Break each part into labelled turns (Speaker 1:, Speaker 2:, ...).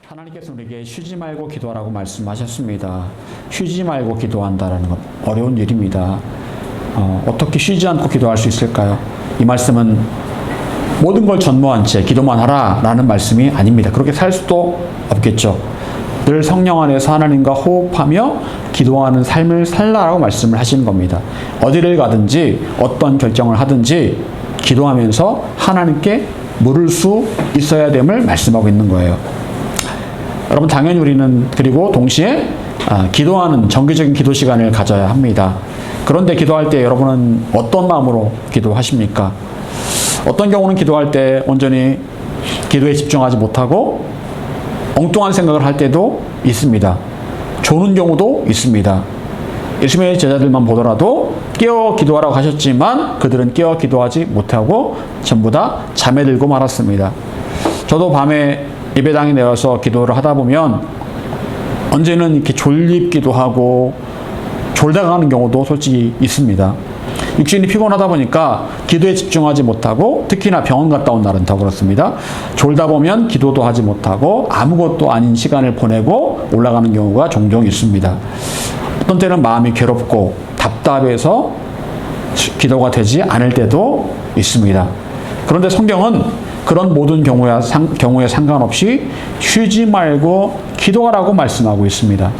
Speaker 1: 하나님께서 우리에게 쉬지 말고 기도하라고 말씀하셨습니다. 쉬지 말고 기도한다라는 것 어려운 일입니다. 어떻게 쉬지 않고 기도할 수 있을까요? 이 말씀은 모든 걸 전무한 채 기도만 하라라는 말씀이 아닙니다. 그렇게 살 수도 없겠죠. 늘 성령 안에서 하나님과 호흡하며 기도하는 삶을 살라라고 말씀을 하시는 겁니다. 어디를 가든지 어떤 결정을 하든지 기도하면서 하나님께 물을 수 있어야 됨을 말씀하고 있는 거예요. 여러분, 당연히 우리는 그리고 동시에 기도하는 정기적인 기도 시간을 가져야 합니다. 그런데 기도할 때 여러분은 어떤 마음으로 기도하십니까? 어떤 경우는 기도할 때 온전히 기도에 집중하지 못하고 엉뚱한 생각을 할 때도 있습니다. 조는 경우도 있습니다. 예수님의 제자들만 보더라도 깨어 기도하라고 하셨지만 그들은 깨어 기도하지 못하고 전부 다 잠에 들고 말았습니다. 저도 밤에 예배당에 내려서 기도를 하다 보면 언제는 이렇게 졸립기도 하고 졸다가 가는 경우도 솔직히 있습니다. 육신이 피곤하다 보니까 기도에 집중하지 못하고 특히나 병원 갔다 온 날은 더 그렇습니다. 졸다 보면 기도도 하지 못하고 아무것도 아닌 시간을 보내고 올라가는 경우가 종종 있습니다. 어떤 때는 마음이 괴롭고 답답해서 기도가 되지 않을 때도 있습니다. 그런데 성경은 그런 모든 경우에 상관없이 쉬지 말고 기도하라고 말씀하고 있습니다.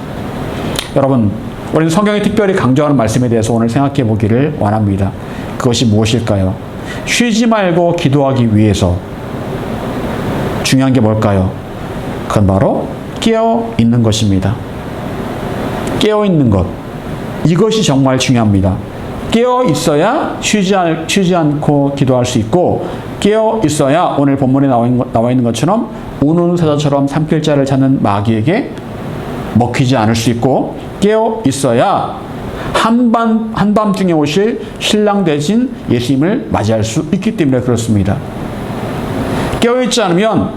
Speaker 1: 여러분, 우리는 성경이 특별히 강조하는 말씀에 대해서 오늘 생각해 보기를 원합니다. 그것이 무엇일까요? 쉬지 말고 기도하기 위해서 중요한 게 뭘까요? 그건 바로 깨어 있는 것입니다. 깨어 있는 것. 이것이 정말 중요합니다. 깨어 있어야 쉬지 않고 기도할 수 있고, 깨어 있어야 오늘 본문에 나와 있는 것처럼 우는 사자처럼 삼킬 자를 찾는 마귀에게 먹히지 않을 수 있고, 깨어 있어야 한밤중에 오실 신랑 되신 예수님을 맞이할 수 있기 때문에 그렇습니다. 깨어 있지 않으면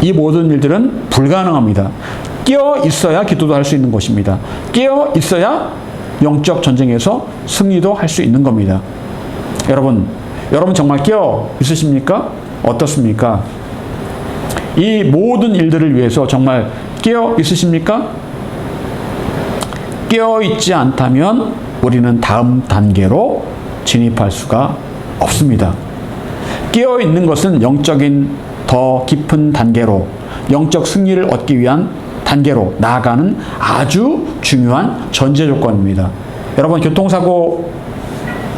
Speaker 1: 이 모든 일들은 불가능합니다. 깨어 있어야 기도도 할 수 있는 것입니다. 깨어 있어야 영적 전쟁에서 승리도 할 수 있는 겁니다. 여러분 정말 깨어 있으십니까? 어떻습니까? 이 모든 일들을 위해서 정말 깨어 있으십니까? 깨어 있지 않다면 우리는 다음 단계로 진입할 수가 없습니다. 깨어 있는 것은 영적인 더 깊은 단계로, 영적 승리를 얻기 위한 단계로 나아가는 아주 중요한 전제 조건입니다. 여러분, 교통사고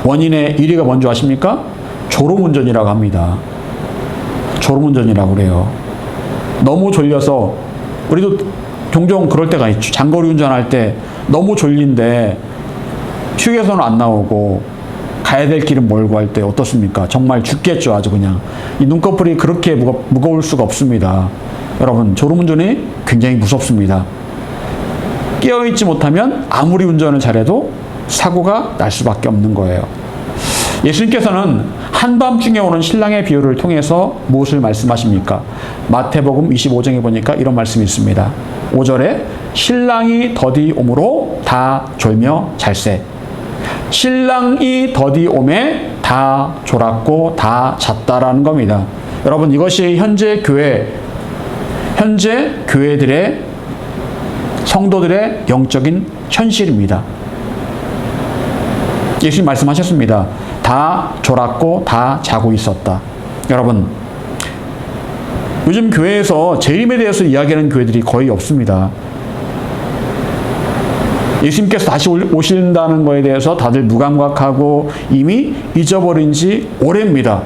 Speaker 1: 원인의 1위가 뭔지 아십니까? 졸음운전이라고 합니다. 졸음운전이라고 그래요. 너무 졸려서, 우리도 종종 그럴 때가 있죠. 장거리 운전할 때 너무 졸린데 휴게소는 안 나오고 가야 될 길은 멀고 할 때 어떻습니까? 정말 죽겠죠. 아주 그냥 이 눈꺼풀이 그렇게 무거울 수가 없습니다. 여러분, 졸음운전이 굉장히 무섭습니다. 깨어있지 못하면 아무리 운전을 잘해도 사고가 날 수밖에 없는 거예요. 예수님께서는 한밤중에 오는 신랑의 비유를 통해서 무엇을 말씀하십니까? 마태복음 25장에 보니까 이런 말씀이 있습니다. 5절에 신랑이 더디 오므로 다 졸며 잘세. 신랑이 더디 오매 다 졸았고 다 잤다라는 겁니다. 여러분, 이것이 현재 교회들의 성도들의 영적인 현실입니다. 예수님 말씀하셨습니다. 다 졸았고 다 자고 있었다. 여러분, 요즘 교회에서 재림에 대해서 이야기하는 교회들이 거의 없습니다. 예수님께서 다시 오신다는 것에 대해서 다들 무감각하고 이미 잊어버린 지 오래입니다.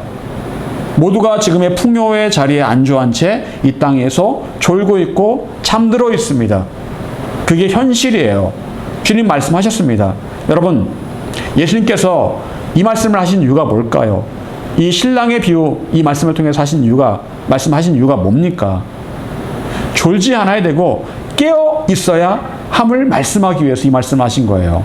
Speaker 1: 모두가 지금의 풍요의 자리에 안주한 채 이 땅에서 졸고 있고 잠들어 있습니다. 그게 현실이에요. 주님 말씀하셨습니다. 여러분, 예수님께서 이 말씀을 하신 이유가 뭘까요? 이 신랑의 비유, 이 말씀을 통해서 말씀하신 이유가 뭡니까? 졸지 않아야 되고 깨어 있어야 함을 말씀하기 위해서 이 말씀을 하신 거예요.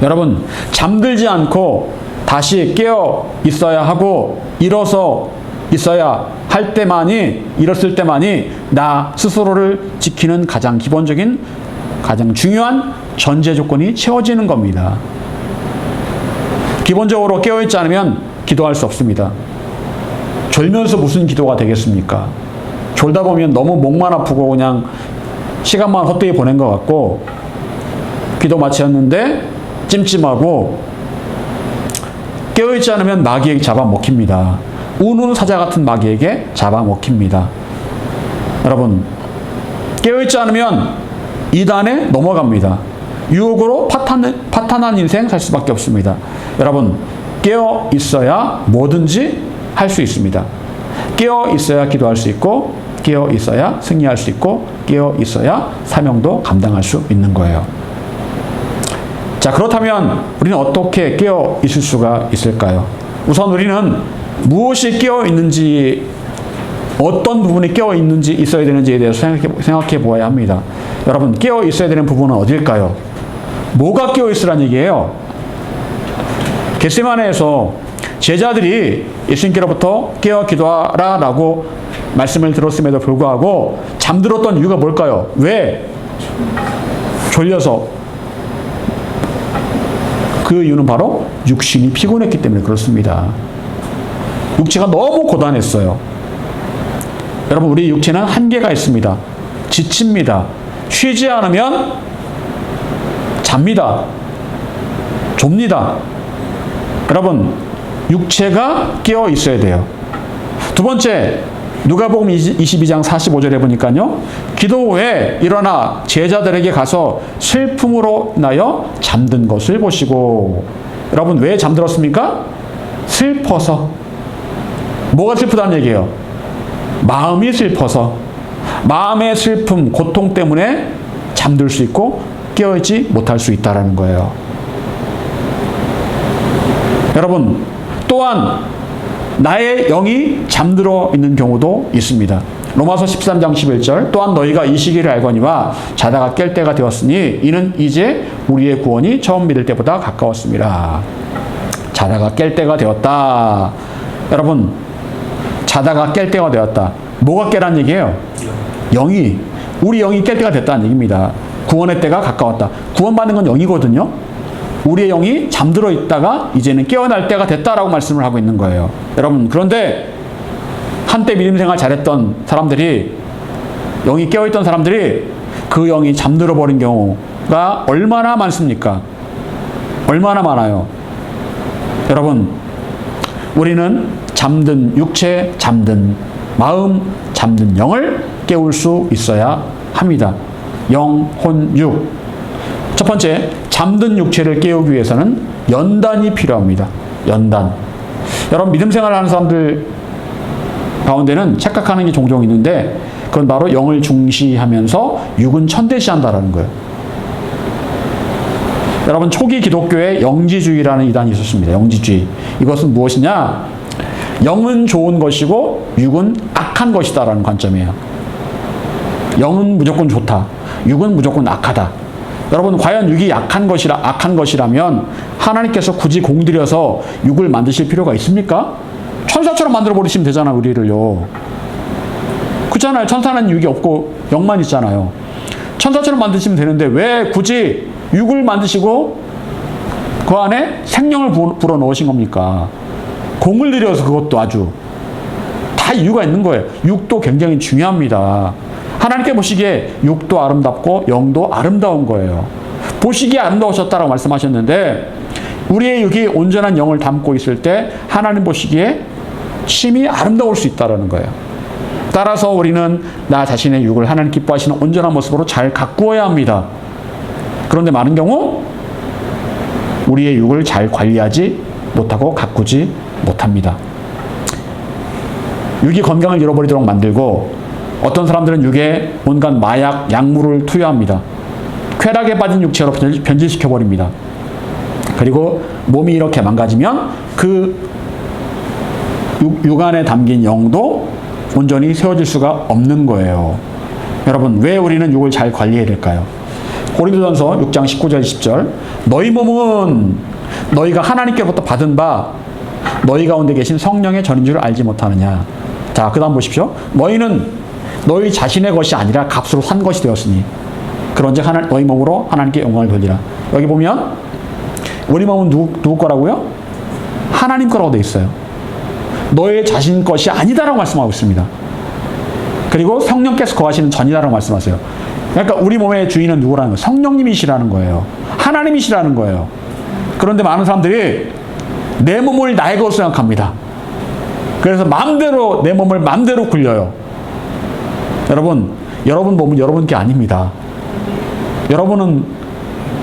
Speaker 1: 여러분, 잠들지 않고 다시 깨어 있어야 하고 일어서 있어야 할 때만이, 일었을 때만이 나 스스로를 지키는 가장 기본적인, 가장 중요한 전제 조건이 채워지는 겁니다. 기본적으로 깨어있지 않으면 기도할 수 없습니다. 졸면서 무슨 기도가 되겠습니까? 졸다 보면 너무 목만 아프고 그냥 시간만 헛되이 보낸 것 같고 기도 마쳤는데 찜찜하고 깨어있지 않으면 마귀에게 잡아먹힙니다. 우는 사자 같은 마귀에게 잡아먹힙니다. 여러분, 깨어있지 않으면 이단에 넘어갑니다. 유혹으로 파탄한 인생 살 수밖에 없습니다. 여러분, 깨어 있어야 뭐든지 할 수 있습니다. 깨어 있어야 기도할 수 있고, 깨어 있어야 승리할 수 있고, 깨어 있어야 사명도 감당할 수 있는 거예요. 자, 그렇다면 우리는 어떻게 깨어 있을 수가 있을까요? 우선 우리는 무엇이 깨어 있는지, 어떤 부분이 깨어 있는지 있어야 되는지에 대해서 생각해 보아야 합니다. 여러분, 깨어 있어야 되는 부분은 어딜까요? 뭐가 깨어 있으란 얘기예요? 겟세마네에서 제자들이 예수님께로부터 깨어 기도하라 라고 말씀을 들었음에도 불구하고 잠들었던 이유가 뭘까요? 왜? 졸려서. 그 이유는 바로 육신이 피곤했기 때문에 그렇습니다. 육체가 너무 고단했어요. 여러분, 우리 육체는 한계가 있습니다. 지칩니다. 쉬지 않으면 잡니다. 좁니다. 여러분, 육체가 깨어 있어야 돼요. 두 번째, 누가복음 22장 45절에 보니까요, 기도 후에 일어나 제자들에게 가서 슬픔으로 인하여 잠든 것을 보시고. 여러분, 왜 잠들었습니까? 슬퍼서. 뭐가 슬프다는 얘기예요? 마음이 슬퍼서. 마음의 슬픔, 고통 때문에 잠들 수 있고 깨어있지 못할 수 있다는 거예요. 여러분, 또한 나의 영이 잠들어 있는 경우도 있습니다. 로마서 13장 11절, 또한 너희가 이 시기를 알거니와 자다가 깰 때가 되었으니 이는 이제 우리의 구원이 처음 믿을 때보다 가까웠습니다. 자다가 깰 때가 되었다. 여러분, 자다가 깰 때가 되었다. 뭐가 깨란 얘기예요? 영이, 우리 영이 깰 때가 됐다는 얘기입니다. 구원의 때가 가까웠다. 구원받는 건 영이거든요. 우리의 영이 잠들어 있다가 이제는 깨어날 때가 됐다라고 말씀을 하고 있는 거예요. 여러분, 그런데 한때 믿음 생활 잘했던 사람들이, 영이 깨어있던 사람들이 그 영이 잠들어 버린 경우가 얼마나 많습니까? 얼마나 많아요. 여러분, 우리는 잠든 육체, 잠든 마음, 잠든 영을 깨울 수 있어야 합니다. 영, 혼, 육. 첫 번째, 잠든 육체를 깨우기 위해서는 연단이 필요합니다. 연단. 여러분, 믿음 생활을 하는 사람들 가운데는 착각하는 게 종종 있는데, 그건 바로 영을 중시하면서 육은 천대시한다라는 거예요. 여러분, 초기 기독교에 영지주의라는 이단이 있었습니다. 영지주의. 이것은 무엇이냐? 영은 좋은 것이고 육은 악한 것이다라는 관점이에요. 영은 무조건 좋다. 육은 무조건 악하다. 여러분, 과연 육이 악한 것이라면 하나님께서 굳이 공들여서 육을 만드실 필요가 있습니까? 천사처럼 만들어 버리시면 되잖아, 우리를요. 그렇잖아요. 천사는 육이 없고 영만 있잖아요. 천사처럼 만드시면 되는데 왜 굳이 육을 만드시고 그 안에 생명을 불어 넣으신 겁니까? 공을 들여서, 그것도 아주 다 이유가 있는 거예요. 육도 굉장히 중요합니다. 하나님께 보시기에 육도 아름답고 영도 아름다운 거예요. 보시기에 아름다우셨다라고 말씀하셨는데, 우리의 육이 온전한 영을 담고 있을 때 하나님 보시기에 심히 아름다울 수 있다는 거예요. 따라서 우리는 나 자신의 육을 하나님 기뻐하시는 온전한 모습으로 잘 가꾸어야 합니다. 그런데 많은 경우 우리의 육을 잘 관리하지 못하고 가꾸지 못합니다. 육이 건강을 잃어버리도록 만들고, 어떤 사람들은 육에 온갖 마약, 약물을 투여합니다. 쾌락에 빠진 육체로 변질시켜버립니다. 그리고 몸이 이렇게 망가지면 그 육 안에 담긴 영도 온전히 세워질 수가 없는 거예요. 여러분, 왜 우리는 육을 잘 관리해야 될까요? 고린도전서 6장 19절 20절, 너희 몸은 너희가 하나님께로부터 받은 바 너희 가운데 계신 성령의 전인 줄 알지 못하느냐. 자, 그 다음 보십시오. 너희는 너희 자신의 것이 아니라 값으로 산 것이 되었으니 그런즉 너희 몸으로 하나님께 영광을 돌리라. 여기 보면 우리 몸은 누구 거라고요? 하나님 거라고 되어 있어요. 너의 자신 것이 아니다라고 말씀하고 있습니다. 그리고 성령께서 거하시는 전이라고 말씀하세요. 그러니까 우리 몸의 주인은 누구라는 거예요? 성령님이시라는 거예요. 하나님이시라는 거예요. 그런데 많은 사람들이 내 몸을 나의 것으로 생각합니다. 그래서 마음대로 내 몸을 마음대로 굴려요. 여러분 몸은 여러분 게 아닙니다. 여러분은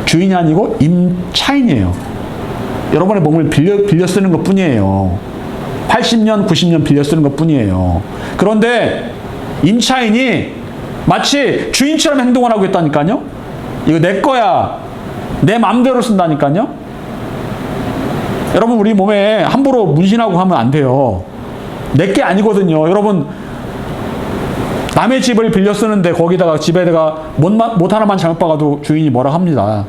Speaker 1: 주인이 아니고 임차인이에요. 여러분의 몸을 빌려 쓰는 것 뿐이에요. 80년, 90년 빌려 쓰는 것 뿐이에요. 그런데 임차인이 마치 주인처럼 행동을 하고 있다니까요. 이거 내 거야. 내 마음대로 쓴다니까요. 여러분 우리 몸에 함부로 문신하고 하면 안 돼요. 내 게 아니거든요. 여러분 남의 집을 빌려 쓰는데 거기다가 집에다가 못 하나만 잘못 박아도 주인이 뭐라 합니다.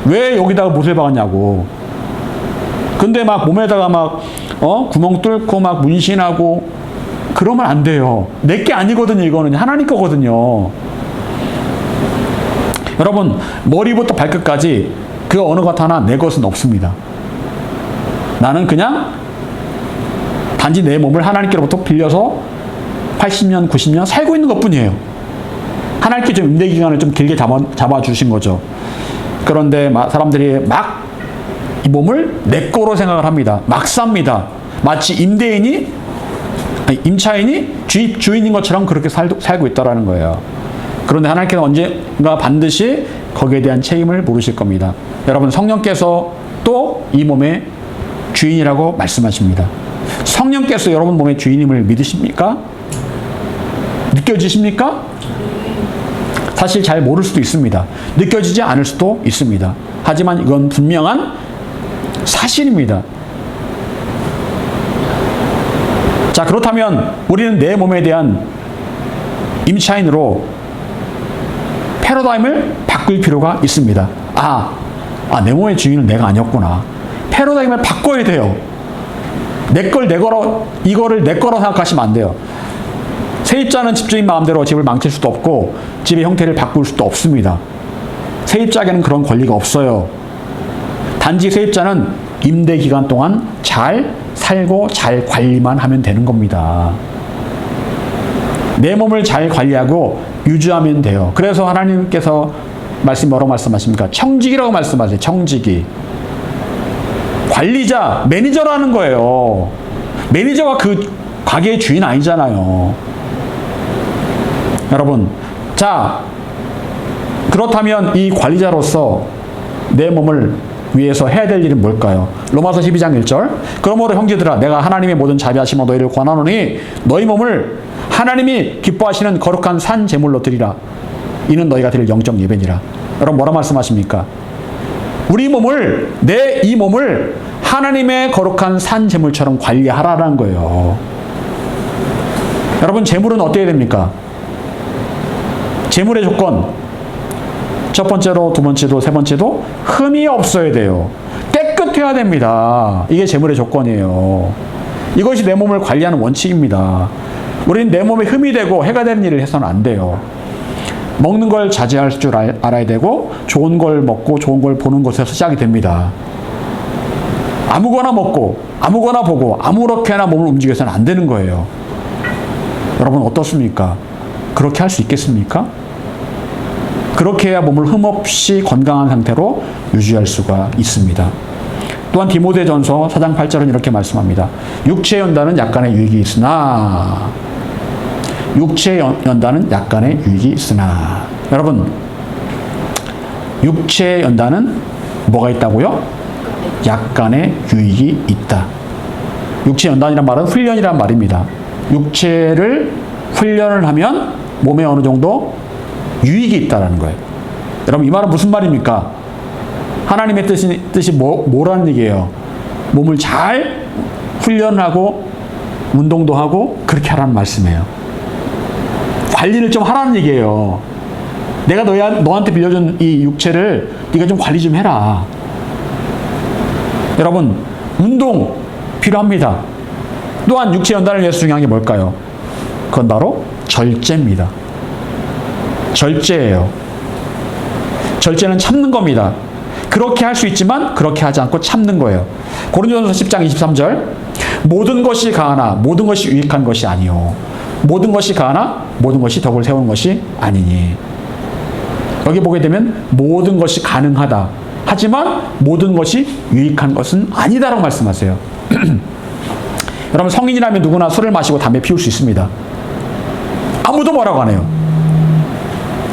Speaker 1: 왜 여기다가 못을 박았냐고. 근데 막 몸에다가 막 구멍 뚫고 막 문신하고 그러면 안 돼요. 내 게 아니거든요. 이거는 하나님 거거든요. 여러분 머리부터 발끝까지 그 어느 것 하나 내 것은 없습니다. 나는 그냥 단지 내 몸을 하나님께로부터 빌려서 80년, 90년 살고 있는 것 뿐이에요. 하나님께 좀 임대 기간을 좀 길게 잡아주신 거죠. 그런데 사람들이 막 이 몸을 내 거로 생각을 합니다. 막 삽니다. 마치 임차인이 주인인 것처럼 그렇게 살고 있다라는 거예요. 그런데 하나님께서 언젠가 반드시 거기에 대한 책임을 물으실 겁니다. 여러분 성령께서 또 이 몸의 주인이라고 말씀하십니다. 성령께서 여러분 몸의 주인임을 믿으십니까? 느껴지십니까? 사실 잘 모를 수도 있습니다. 느껴지지 않을 수도 있습니다. 하지만 이건 분명한 사실입니다. 자, 그렇다면 우리는 내 몸에 대한 임차인으로 패러다임을 바꿀 필요가 있습니다. 내 몸의 주인은 내가 아니었구나. 패러다임을 바꿔야 돼요. 이거를 내 거로 생각하시면 안 돼요. 세입자는 집주인 마음대로 집을 망칠 수도 없고 집의 형태를 바꿀 수도 없습니다. 세입자에게는 그런 권리가 없어요. 단지 세입자는 임대 기간 동안 잘 살고 잘 관리만 하면 되는 겁니다. 내 몸을 잘 관리하고 유지하면 돼요. 그래서 하나님께서 뭐라고 말씀하십니까? 청지기라고 말씀하세요. 청지기. 관리자, 매니저라는 거예요. 매니저가 그 가게의 주인 아니잖아요. 여러분, 자, 그렇다면 이 관리자로서 내 몸을 위해서 해야 될 일은 뭘까요? 로마서 12장 1절. 그러므로 형제들아 내가 하나님의 모든 자비하심으로 너희를 권하노니 너희 몸을 하나님이 기뻐하시는 거룩한 산 제물로 드리라. 이는 너희가 드릴 영적 예배니라. 여러분 뭐라 말씀하십니까? 우리 몸을, 이 몸을 하나님의 거룩한 산 제물처럼 관리하라는 거예요. 여러분 제물은 어떻게 됩니까? 제물의 조건, 첫 번째로, 두 번째로, 세 번째도 흠이 없어야 돼요. 깨끗해야 됩니다. 이게 제물의 조건이에요. 이것이 내 몸을 관리하는 원칙입니다. 우리는 내 몸에 흠이 되고 해가 되는 일을 해서는 안 돼요. 먹는 걸 자제할 줄 알아야 되고 좋은 걸 먹고 좋은 걸 보는 것에서 시작이 됩니다. 아무거나 먹고 아무거나 보고 아무렇게나 몸을 움직여서는 안 되는 거예요. 여러분 어떻습니까? 그렇게 할 수 있겠습니까? 그렇게 해야 몸을 흠없이 건강한 상태로 유지할 수가 있습니다. 또한 디모데전서 4장 8절은 이렇게 말씀합니다. 육체의 연단은 약간의 유익이 있으나 여러분 육체의 연단은 뭐가 있다고요? 약간의 유익이 있다. 육체의 연단이란 말은 훈련이란 말입니다. 육체를 훈련을 하면 몸에 어느 정도 유익이 있다는 거예요. 여러분 이 말은 무슨 말입니까? 하나님의 뜻이 뭐라는 얘기예요? 몸을 잘 훈련하고 운동도 하고 그렇게 하라는 말씀이에요. 관리를 좀 하라는 얘기예요. 내가 너한테 빌려준 이 육체를 네가 좀 관리 좀 해라. 여러분 운동 필요합니다. 또한 육체 연단을 위해서 중요한 게 뭘까요? 그건 바로 절제입니다. 절제예요. 절제는 참는 겁니다. 그렇게 할 수 있지만 그렇게 하지 않고 참는 거예요. 고린도전서 10장 23절 모든 것이 가하나 모든 것이 유익한 것이 아니요 모든 것이 가하나 모든 것이 덕을 세우는 것이 아니니. 여기 보게 되면 모든 것이 가능하다. 하지만 모든 것이 유익한 것은 아니다라고 말씀하세요. 여러분, 성인이라면 누구나 술을 마시고 담배 피울 수 있습니다. 아무도 뭐라고 안 해요.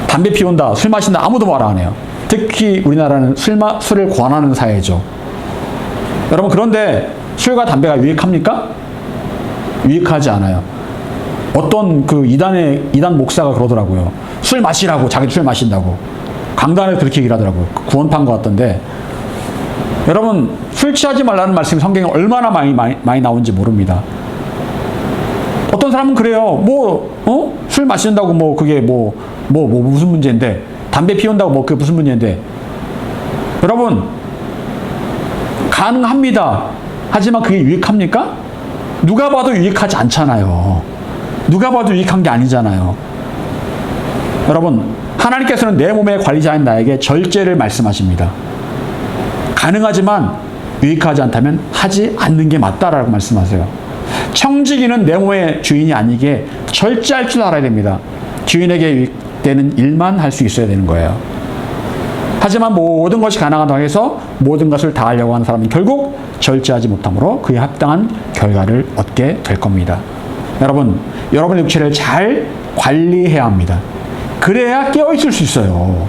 Speaker 1: 담배 피운다, 술 마신다, 아무도 뭐라고 안 해요. 특히 우리나라는 술을 권하는 사회죠. 여러분, 그런데 술과 담배가 유익합니까? 유익하지 않아요. 어떤 그 이단 목사가 그러더라고요. 술 마시라고, 자기도 술 마신다고. 강단에서 그렇게 얘기를 하더라고요. 구원판 것 같던데. 여러분, 술 취하지 말라는 말씀이 성경에 얼마나 많이 나오는지 모릅니다. 어떤 사람은 그래요. 술 마신다고 그게 무슨 문제인데. 담배 피운다고 그게 무슨 문제인데. 여러분, 가능합니다. 하지만 그게 유익합니까? 누가 봐도 유익하지 않잖아요. 누가 봐도 유익한 게 아니잖아요. 여러분, 하나님께서는 내 몸의 관리자인 나에게 절제를 말씀하십니다. 가능하지만 유익하지 않다면 하지 않는 게 맞다라고 말씀하세요. 청지기는 내 몸의 주인이 아니게 절제할 줄 알아야 됩니다. 주인에게 유익되는 일만 할 수 있어야 되는 거예요. 하지만 모든 것이 가능하다고 해서 모든 것을 다 하려고 하는 사람은 결국 절제하지 못함으로 그에 합당한 결과를 얻게 될 겁니다. 여러분, 여러분의 육체를 잘 관리해야 합니다. 그래야 깨어있을 수 있어요.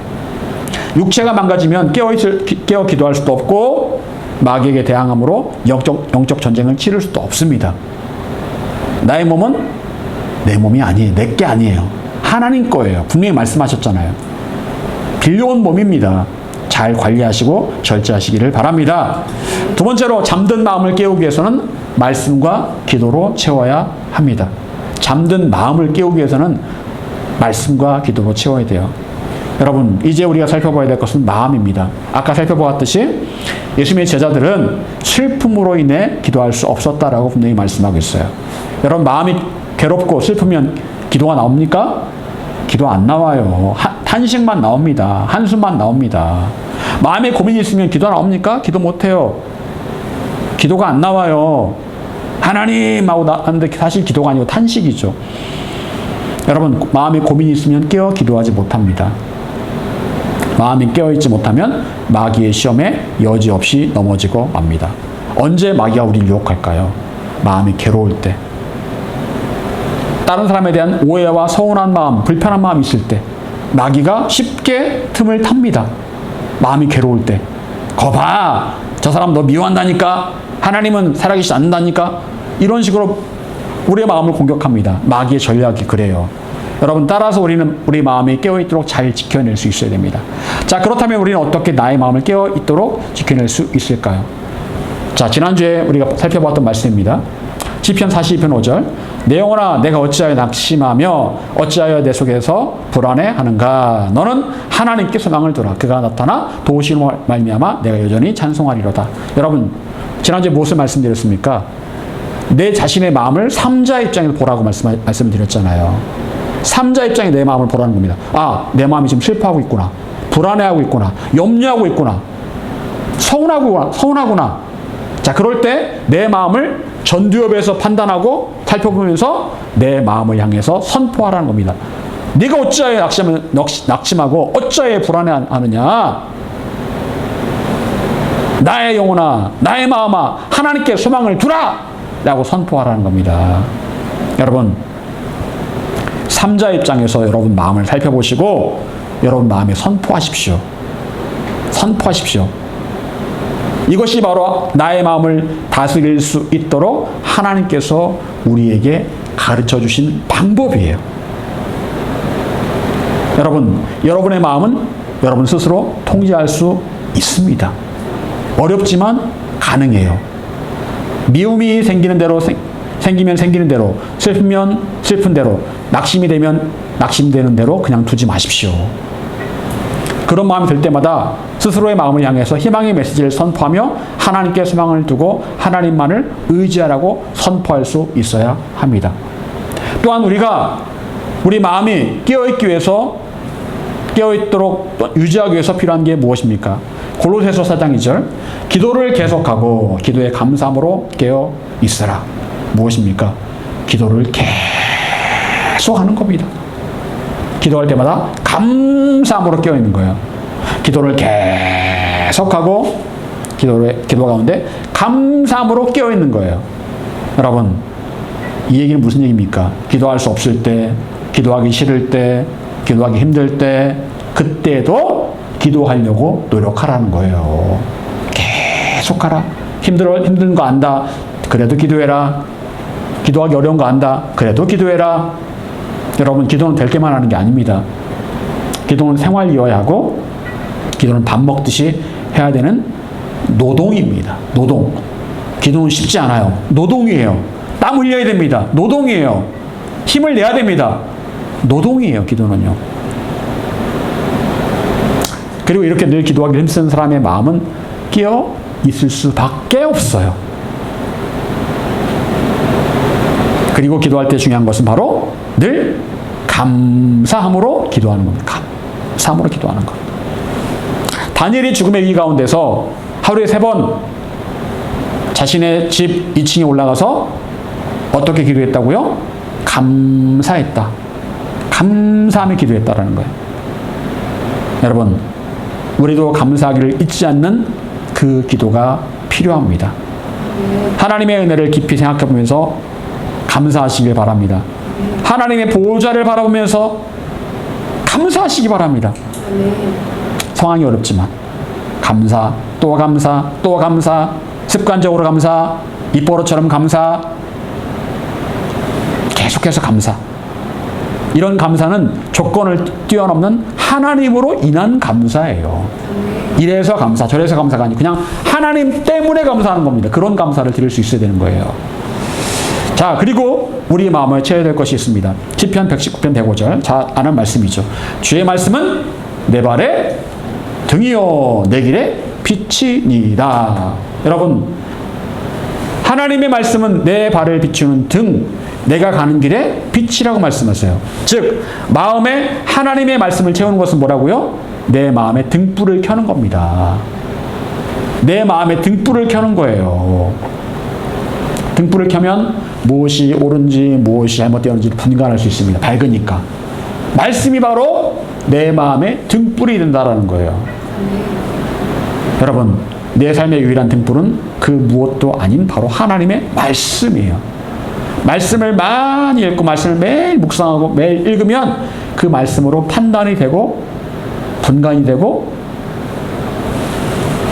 Speaker 1: 육체가 망가지면 깨어 기도할 수도 없고 마귀에게 대항함으로 영적 전쟁을 치를 수도 없습니다. 나의 몸은 내 몸이 아니에요. 내 게 아니에요. 하나님 거예요. 분명히 말씀하셨잖아요. 빌려온 몸입니다. 잘 관리하시고 절제하시기를 바랍니다. 두 번째로, 잠든 마음을 깨우기 위해서는 말씀과 기도로 채워야 합니다. 잠든 마음을 깨우기 위해서는 말씀과 기도로 채워야 돼요. 여러분, 이제 우리가 살펴봐야 될 것은 마음입니다. 아까 살펴보았듯이 예수님의 제자들은 슬픔으로 인해 기도할 수 없었다라고 분명히 말씀하고 있어요. 여러분, 마음이 괴롭고 슬프면 기도가 나옵니까? 기도 안 나와요. 탄식만 나옵니다. 한숨만 나옵니다. 마음에 고민이 있으면 기도 나옵니까? 기도 못해요. 기도가 안 나와요. 하나님 하고 하는데 사실 기도가 아니고 탄식이죠. 여러분, 마음에 고민이 있으면 깨어 기도하지 못합니다. 마음이 깨어있지 못하면 마귀의 시험에 여지없이 넘어지고 맙니다. 언제 마귀가 우리를 유혹할까요? 마음이 괴로울 때. 다른 사람에 대한 오해와 서운한 마음, 불편한 마음이 있을 때 마귀가 쉽게 틈을 탑니다. 마음이 괴로울 때. 거봐! 저 사람 너 미워한다니까? 하나님은 살아계시지 않는다니까? 이런 식으로 우리의 마음을 공격합니다. 마귀의 전략이 그래요. 여러분, 따라서 우리는 우리 마음이 깨어있도록 잘 지켜낼 수 있어야 됩니다. 자, 그렇다면 우리는 어떻게 나의 마음을 깨어있도록 지켜낼 수 있을까요? 자, 지난주에 우리가 살펴봤던 말씀입니다. 시편 42편 5절. 내 영혼아, 내가 어찌하여 낙심하며 어찌하여 내 속에서 불안해하는가? 너는 하나님께 소망을 두라. 그가 나타나 도우시는 말미암아 내가 여전히 찬송하리로다. 여러분, 지난주에 무엇을 말씀드렸습니까? 내 자신의 마음을 삼자 입장에서 보라고 말씀드렸잖아요. 삼자 입장에 내 마음을 보라는 겁니다. 아, 내 마음이 지금 슬퍼하고 있구나. 불안해하고 있구나. 염려하고 있구나. 서운하구나. 자, 그럴 때 내 마음을 전두엽에서 판단하고 살펴보면서 내 마음을 향해서 선포하라는 겁니다. 네가 어찌하여 낙심하고 어찌하여 불안해하느냐? 나의 영혼아, 나의 마음아, 하나님께 소망을 두라! 라고 선포하라는 겁니다. 여러분, 삼자 입장에서 여러분 마음을 살펴보시고 여러분 마음에 선포하십시오. 선포하십시오. 이것이 바로 나의 마음을 다스릴 수 있도록 하나님께서 우리에게 가르쳐 주신 방법이에요. 여러분, 여러분의 마음은 여러분 스스로 통제할 수 있습니다. 어렵지만 가능해요. 미움이 생기는 대로 생기면 생기는 대로, 슬프면 슬픈 대로, 낙심이 되면 낙심되는 대로 그냥 두지 마십시오. 그런 마음이 들 때마다 스스로의 마음을 향해서 희망의 메시지를 선포하며 하나님께 소망을 두고 하나님만을 의지하라고 선포할 수 있어야 합니다. 또한 우리가 우리 마음이 깨어있기 위해서 깨어있도록 유지하기 위해서 필요한 게 무엇입니까? 골로새서 4장 2절. 기도를 계속하고 기도의 감사함으로 깨어 있으라. 무엇입니까? 기도를 계속 하는 겁니다. 기도할 때마다 감사함으로 깨어있는 거예요. 기도를 계속하고 기도 가운데 감사함으로 깨어있는 거예요. 여러분, 이 얘기는 무슨 얘기입니까? 기도할 수 없을 때, 기도하기 싫을 때, 기도하기 힘들 때, 그때도 기도하려고 노력하라는 거예요. 계속하라. 힘든 거 안다. 그래도 기도해라. 기도하기 어려운 거 안다. 그래도 기도해라. 여러분, 기도는 될 때만 하는 게 아닙니다. 기도는 생활이어야 하고, 기도는 밥 먹듯이 해야 되는 노동입니다. 노동. 기도는 쉽지 않아요. 노동이에요. 땀 흘려야 됩니다. 노동이에요. 힘을 내야 됩니다. 노동이에요, 기도는요. 그리고 이렇게 늘 기도하기 힘쓰는 사람의 마음은 끼어 있을 수밖에 없어요. 그리고 기도할 때 중요한 것은 바로 늘 감사함으로 기도하는 겁니다. 감사함으로 기도하는 것. 다니엘이 죽음의 위기 가운데서 하루에 3번 자신의 집 2층에 올라가서 어떻게 기도했다고요? 감사했다. 감사하며 기도했다라는 거예요. 여러분, 우리도 감사하기를 잊지 않는 그 기도가 필요합니다. 하나님의 은혜를 깊이 생각해 보면서 감사하시길 바랍니다. 하나님의 보호자를 바라보면서 감사하시기 바랍니다. 상황이 어렵지만 감사, 또 감사, 또 감사, 습관적으로 감사, 입버릇처럼 감사, 계속해서 감사. 이런 감사는 조건을 뛰어넘는 하나님으로 인한 감사예요. 이래서 감사, 저래서 감사가 아니고 그냥 하나님 때문에 감사하는 겁니다. 그런 감사를 드릴 수 있어야 되는 거예요. 자, 그리고 우리 마음을 채워야 될 것이 있습니다. 시편 119편 105절 잘 아는 말씀이죠. 주의 말씀은 내 발의 등이요 내 길의 빛이니이다. 여러분, 하나님의 말씀은 내 발을 비추는 등, 내가 가는 길의 빛이라고 말씀하세요. 즉, 마음에 하나님의 말씀을 채우는 것은 뭐라고요? 내 마음에 등불을 켜는 겁니다. 내 마음에 등불을 켜는 거예요. 등불을 켜면 무엇이 옳은지 무엇이 잘못되었는지 분간할 수 있습니다. 밝으니까. 말씀이 바로 내 마음에 등불이 된다라는 거예요. 여러분, 내 삶의 유일한 등불은 그 무엇도 아닌 바로 하나님의 말씀이에요. 말씀을 많이 읽고 말씀을 매일 묵상하고 매일 읽으면 그 말씀으로 판단이 되고 분간이 되고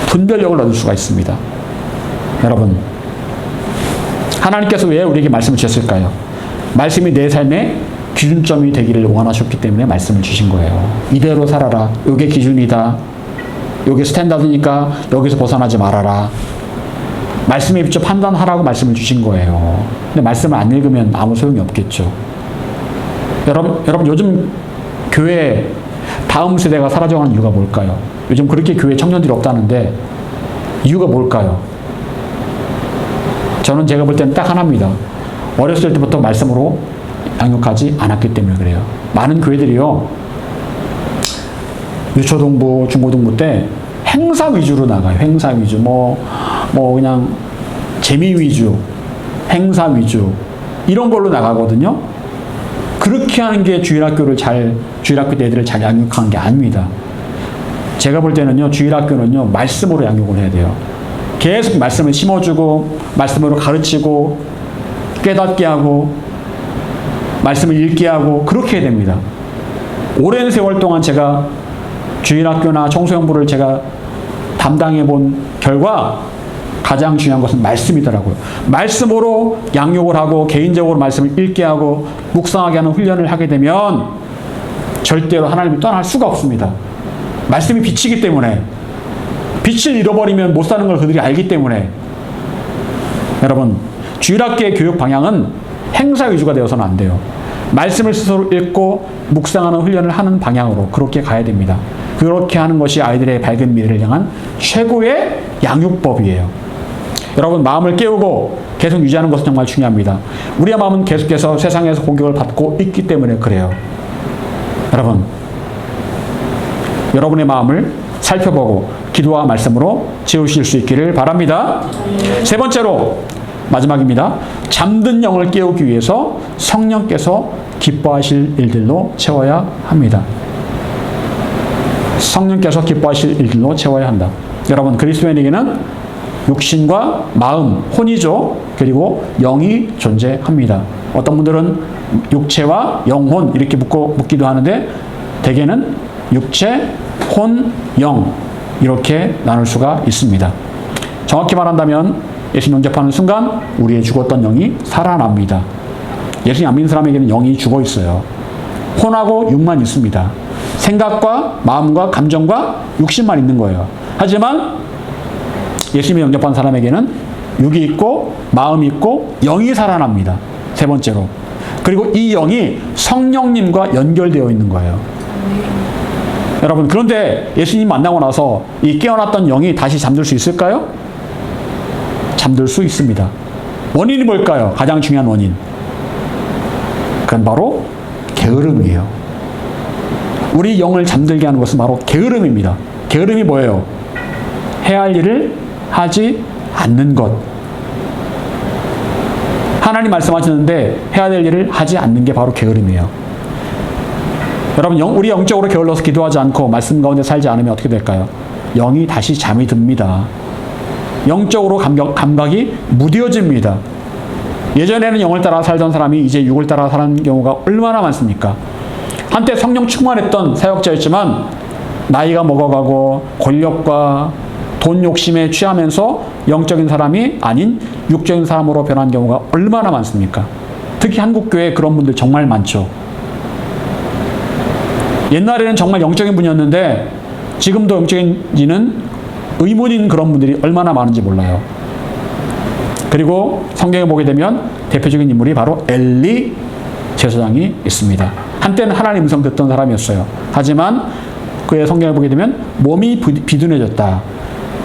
Speaker 1: 분별력을 얻을 수가 있습니다. 여러분, 하나님께서 왜 우리에게 말씀을 주셨을까요? 말씀이 내 삶의 기준점이 되기를 원하셨기 때문에 말씀을 주신 거예요. 이대로 살아라. 이게 기준이다. 이게 스탠다드니까 여기서 벗어나지 말아라. 말씀에 비춰 판단하라고 말씀을 주신 거예요. 근데 말씀을 안 읽으면 아무 소용이 없겠죠. 여러분 요즘 교회 다음 세대가 사라져가는 이유가 뭘까요? 요즘 그렇게 교회 청년들이 없다는데 이유가 뭘까요? 저는 제가 볼 때는 딱 하나입니다. 어렸을 때부터 말씀으로 양육하지 않았기 때문에 그래요. 많은 교회들이요, 유초동부, 중고등부 때 행사 위주로 나가요. 행사 위주. 그냥 재미 위주, 행사 위주, 이런 걸로 나가거든요. 그렇게 하는 게 주일학교 때 애들을 잘 양육하는 게 아닙니다. 제가 볼 때는요, 주일학교는요, 말씀으로 양육을 해야 돼요. 계속 말씀을 심어주고, 말씀으로 가르치고, 깨닫게 하고, 말씀을 읽게 하고, 그렇게 해야 됩니다. 오랜 세월 동안 제가 주일학교나 청소년부를 제가 담당해 본 결과 가장 중요한 것은 말씀이더라고요. 말씀으로 양육을 하고 개인적으로 말씀을 읽게 하고 묵상하게 하는 훈련을 하게 되면 절대로 하나님을 떠날 수가 없습니다. 말씀이 빛이기 때문에, 빛을 잃어버리면 못 사는 걸 그들이 알기 때문에. 여러분, 주일학교의 교육 방향은 행사 위주가 되어서는 안 돼요. 말씀을 스스로 읽고 묵상하는 훈련을 하는 방향으로 그렇게 가야 됩니다. 그렇게 하는 것이 아이들의 밝은 미래를 향한 최고의 양육법이에요. 여러분, 마음을 깨우고 계속 유지하는 것은 정말 중요합니다. 우리의 마음은 계속해서 세상에서 공격을 받고 있기 때문에 그래요. 여러분, 여러분의 마음을 살펴보고 기도와 말씀으로 채우실 수 있기를 바랍니다. 세 번째로, 마지막입니다. 잠든 영을 깨우기 위해서 성령께서 기뻐하실 일들로 채워야 합니다. 성령께서 기뻐하실 일들로 채워야 한다. 여러분, 그리스도인에게는 육신과 마음, 혼이죠. 그리고 영이 존재합니다. 어떤 분들은 육체와 영혼 이렇게 묻기도 하는데 대개는 육체, 혼, 영 이렇게 나눌 수가 있습니다. 정확히 말한다면 예수님 영접하는 순간 우리의 죽었던 영이 살아납니다. 예수님 안 믿는 사람에게는 영이 죽어 있어요. 혼하고 육만 있습니다. 생각과 마음과 감정과 육신만 있는 거예요. 하지만 예수님을 영접한 사람에게는 육이 있고 마음이 있고 영이 살아납니다. 세 번째로. 그리고 이 영이 성령님과 연결되어 있는 거예요. 여러분, 그런데 예수님 만나고 나서 이 깨어났던 영이 다시 잠들 수 있을까요? 잠들 수 있습니다. 원인이 뭘까요? 가장 중요한 원인. 그건 바로 게으름이에요. 우리 영을 잠들게 하는 것은 바로 게으름입니다. 게으름이 뭐예요? 해야 할 일을 하지 않는 것. 하나님 말씀하시는데 해야 될 일을 하지 않는 게 바로 게으름이에요. 여러분, 우리 영적으로 게을러서 기도하지 않고 말씀 가운데 살지 않으면 어떻게 될까요? 영이 다시 잠이 듭니다. 영적으로 감각이 무뎌집니다. 예전에는 영을 따라 살던 사람이 이제 육을 따라 사는 경우가 얼마나 많습니까? 한때 성령 충만했던 사역자였지만 나이가 먹어가고 권력과 돈 욕심에 취하면서 영적인 사람이 아닌 육적인 사람으로 변한 경우가 얼마나 많습니까? 특히 한국교회에 그런 분들 정말 많죠. 옛날에는 정말 영적인 분이었는데 지금도 영적인지는 의문인 그런 분들이 얼마나 많은지 몰라요. 그리고 성경에 보게 되면 대표적인 인물이 바로 엘리 제사장이 있습니다. 한때는 하나님 음성 듣던 사람이었어요. 하지만 그의 성경을 보게 되면 몸이 비둔해졌다.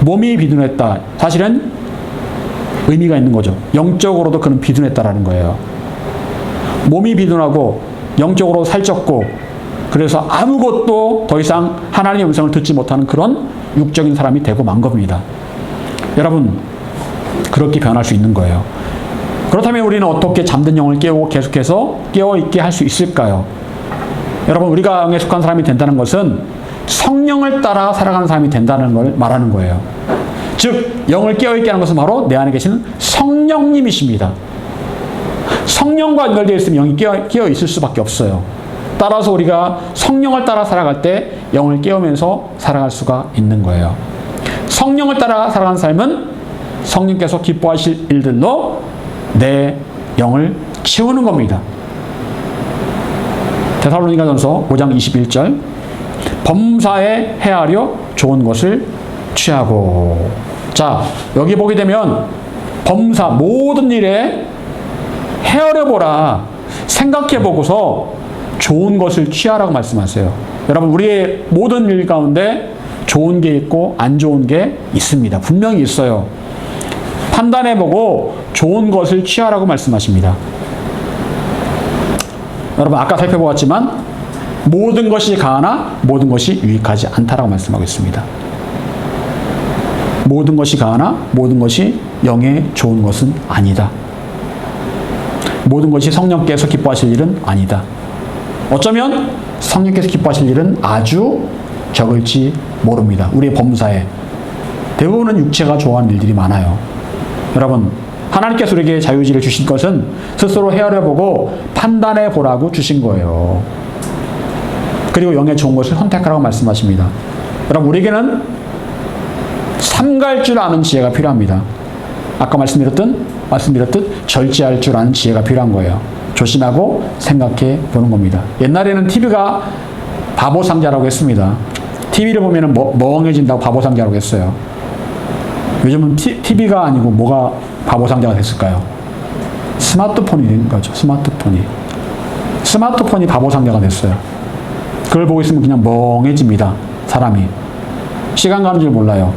Speaker 1: 몸이 비둔했다. 사실은 의미가 있는 거죠. 영적으로도 그는 비둔했다라는 거예요. 몸이 비둔하고 영적으로 살쪘고 그래서 아무것도 더 이상 하나님의 음성을 듣지 못하는 그런 육적인 사람이 되고 만 겁니다. 여러분, 그렇게 변할 수 있는 거예요. 그렇다면 우리는 어떻게 잠든 영을 깨우고 계속해서 깨어있게 할 수 있을까요? 여러분, 우리가 영에 속한 사람이 된다는 것은 성령을 따라 살아가는 사람이 된다는 걸 말하는 거예요. 즉, 영을 깨어있게 하는 것은 바로 내 안에 계시는 성령님이십니다. 성령과 연결되어 있으면 영이 깨어있을 수밖에 없어요. 따라서 우리가 성령을 따라 살아갈 때 영을 깨우면서 살아갈 수가 있는 거예요. 성령을 따라 살아가는 삶은 성령께서 기뻐하실 일들로 내 영을 채우는 겁니다. 데살로니가전서 5장 21절 범사에 헤아려 좋은 것을 취하고. 자, 여기 보게 되면 범사 모든 일에 헤아려 보라, 생각해 보고서 좋은 것을 취하라고 말씀하세요. 여러분, 우리의 모든 일 가운데 좋은 게 있고 안 좋은 게 있습니다. 분명히 있어요. 판단해 보고 좋은 것을 취하라고 말씀하십니다. 여러분, 아까 살펴보았지만 모든 것이 가하나 모든 것이 유익하지 않다라고 말씀하고 있습니다. 모든 것이 가하나 모든 것이 영에 좋은 것은 아니다. 모든 것이 성령께서 기뻐하실 일은 아니다. 어쩌면 성령께서 기뻐하실 일은 아주 적을지 모릅니다. 우리의 범사에 대부분은 육체가 좋아하는 일들이 많아요. 여러분, 하나님께서 우리에게 자유의지를 주신 것은 스스로 헤아려보고 판단해 보라고 주신 거예요. 그리고 영에 좋은 것을 선택하라고 말씀하십니다. 여러분, 우리에게는 삼갈 줄 아는 지혜가 필요합니다. 아까 말씀드렸듯 절제할 줄 아는 지혜가 필요한 거예요. 조심하고 생각해 보는 겁니다. 옛날에는 TV가 바보 상자라고 했습니다. TV를 보면 멍해진다고 바보 상자라고 했어요. 요즘은 TV가 아니고 뭐가 바보 상자가 됐을까요? 스마트폰이 된 거죠. 스마트폰이 바보 상자가 됐어요. 그걸 보고 있으면 그냥 멍해집니다. 사람이. 시간 가는 줄 몰라요.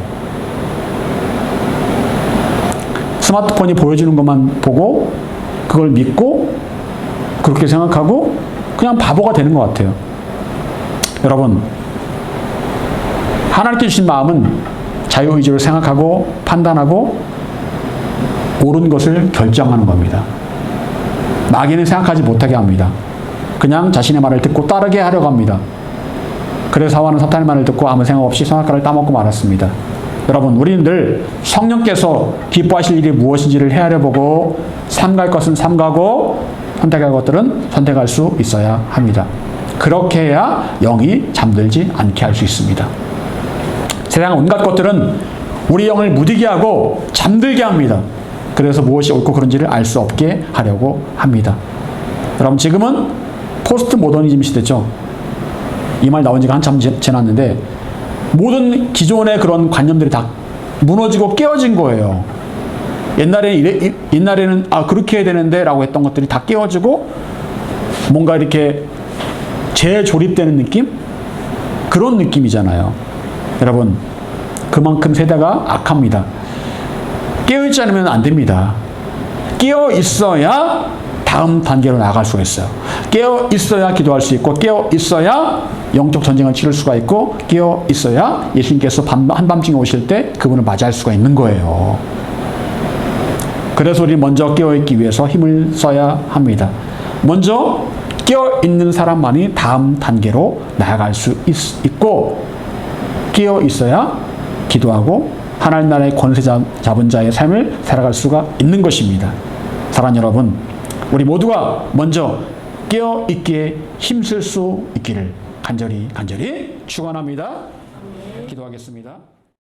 Speaker 1: 스마트폰이 보여주는 것만 보고 그걸 믿고 그렇게 생각하고 그냥 바보가 되는 것 같아요. 여러분, 하나님께 주신 마음은 자유의지로 생각하고 판단하고 옳은 것을 결정하는 겁니다. 마귀는 생각하지 못하게 합니다. 그냥 자신의 말을 듣고 따르게 하려고 합니다. 그래서 하와는 사탄의 말을 듣고 아무 생각 없이 선악과를 따먹고 말았습니다. 여러분, 우리는 늘 성령께서 기뻐하실 일이 무엇인지를 헤아려 보고 삼갈 것은 삼가고 선택할 것들은 선택할 수 있어야 합니다. 그렇게 해야 영이 잠들지 않게 할 수 있습니다. 세상 온갖 것들은 우리 영을 무디게 하고 잠들게 합니다. 그래서 무엇이 옳고 그른지를 알 수 없게 하려고 합니다. 여러분, 지금은 포스트 모더니즘 시대죠. 이 말 나온 지가 한참 지났는데 모든 기존의 그런 관념들이 다 무너지고 깨어진 거예요. 옛날에는 그렇게 해야 되는데 라고 했던 것들이 다 깨어지고 뭔가 이렇게 재조립되는 느낌? 그런 느낌이잖아요. 여러분, 그만큼 세대가 악합니다. 깨어있지 않으면 안 됩니다. 깨어 있어야 다음 단계로 나아갈 수가 있어요. 깨어 있어야 기도할 수 있고, 깨어 있어야 영적 전쟁을 치를 수가 있고, 깨어 있어야 예수님께서 한밤중에 오실 때 그분을 맞이할 수가 있는 거예요. 그래서 우리 먼저 깨어 있기 위해서 힘을 써야 합니다. 먼저 깨어 있는 사람만이 다음 단계로 나아갈 수 있고, 깨어 있어야 기도하고 하나님 나라의 권세 잡은 자의 삶을 살아갈 수가 있는 것입니다. 사랑하는 여러분, 우리 모두가 먼저 깨어 있기에 힘쓸 수 있기를 간절히 축원합니다. 기도하겠습니다.